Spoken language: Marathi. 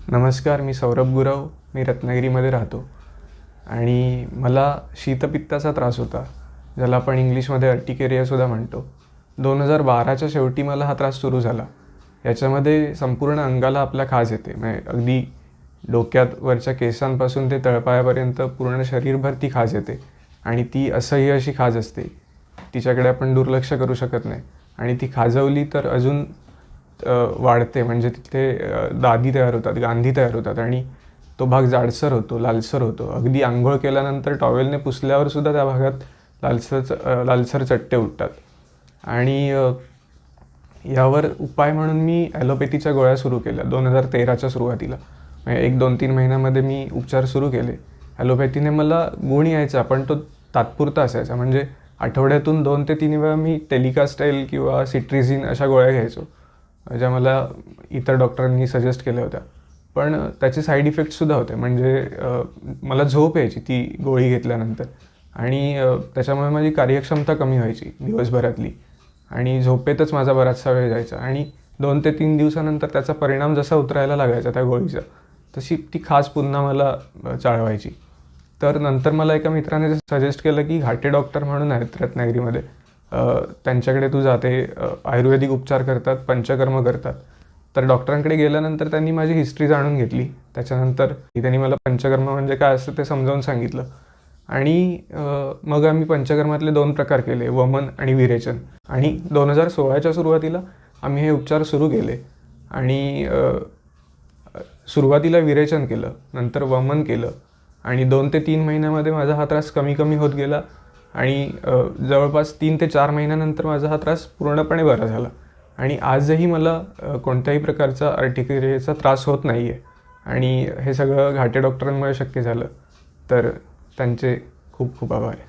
नमस्कार, मी सौरभ गुरव. मी रत्नागिरीमध्ये राहतो आणि मला शीतपित्ताचा त्रास होता, ज्याला आपण इंग्लिशमध्ये अर्टिकेरियासुद्धा म्हणतो. 2012च्या शेवटी मला हा त्रास सुरू झाला. याच्यामध्ये संपूर्ण अंगाला आपल्या खाज येते, म्हणजे अगदी डोक्यात वरच्या केसांपासून ते तळपायापर्यंत पूर्ण शरीरभर ती खाज येते आणि ती असह्य अशी खाज असते. तिच्याकडे आपण दुर्लक्ष करू शकत नाही आणि ती खाजवली तर अजून वाढते, म्हणजे तिथे दादी तयार होतात, गांधी तयार होतात आणि तो भाग जाडसर होतो, लालसर होतो. अगदी आंघोळ केल्यानंतर टॉवेलने पुसल्यावर सुद्धा त्या भागात लालसर चट्टे उठतात. आणि यावर उपाय म्हणून मी ॲलोपॅथीच्या गोळ्या सुरू केल्या 2013च्या सुरुवातीला. म्हणजे 1-2-3 महिन्यामध्ये मी उपचार सुरू केले. ॲलोपॅथीने मला गुण यायचा, पण तो तात्पुरता असायचा. म्हणजे आठवड्यातून 2 ते 3 वेळा मी टेलिकास्टाईल किंवा सिट्रिझिन अशा गोळ्या घ्यायचो, ज्या मला इतर डॉक्टरांनी सजेस्ट केल्या होत्या. पण त्याचे साईड इफेक्ट्ससुद्धा होते. म्हणजे मला झोप यायची ती गोळी घेतल्यानंतर आणि त्याच्यामुळे माझी कार्यक्षमता कमी व्हायची दिवसभरातली आणि झोपेतच माझा बराचसा वेळ जायचा. आणि 2 ते 3 दिवसानंतर त्याचा परिणाम जसा उतरायला लागायचा त्या गोळीचा, तशी ती खास पुन्हा मला चाळवायची. तर नंतर मला एका मित्राने सजेस्ट केलं की घाटे डॉक्टर म्हणून आहेत रत्नागिरीमध्ये, त्यांच्याकडे तू जाते, आयुर्वेदिक उपचार करतात, पंचकर्म करतात. तर डॉक्टरांकडे गेल्यानंतर त्यांनी माझी हिस्ट्री जाणून घेतली. त्याच्यानंतर त्यांनी मला पंचकर्म म्हणजे काय असतं ते समजावून सांगितलं आणि मग आम्ही पंचकर्मातले 2 प्रकार केले, वमन आणि विरेचन. आणि 2016च्या सुरुवातीला आम्ही हे उपचार सुरू केले आणि सुरुवातीला विरेचन केलं, नंतर वमन केलं आणि 2 ते 3 महिन्यामध्ये माझा हा त्रास कमी कमी होत गेला आणि जवळपास 3 ते 4 महिन्यानंतर माझा हा त्रास पूर्णपणे बरा झाला. आणि आजही मला कोणत्याही प्रकारचा अर्टिकेरियाचा त्रास होत नाही आहे आणि हे सगळं घाटे डॉक्टरांमुळे शक्य झालं. तर त्यांचे खूप खूप आभार आहे.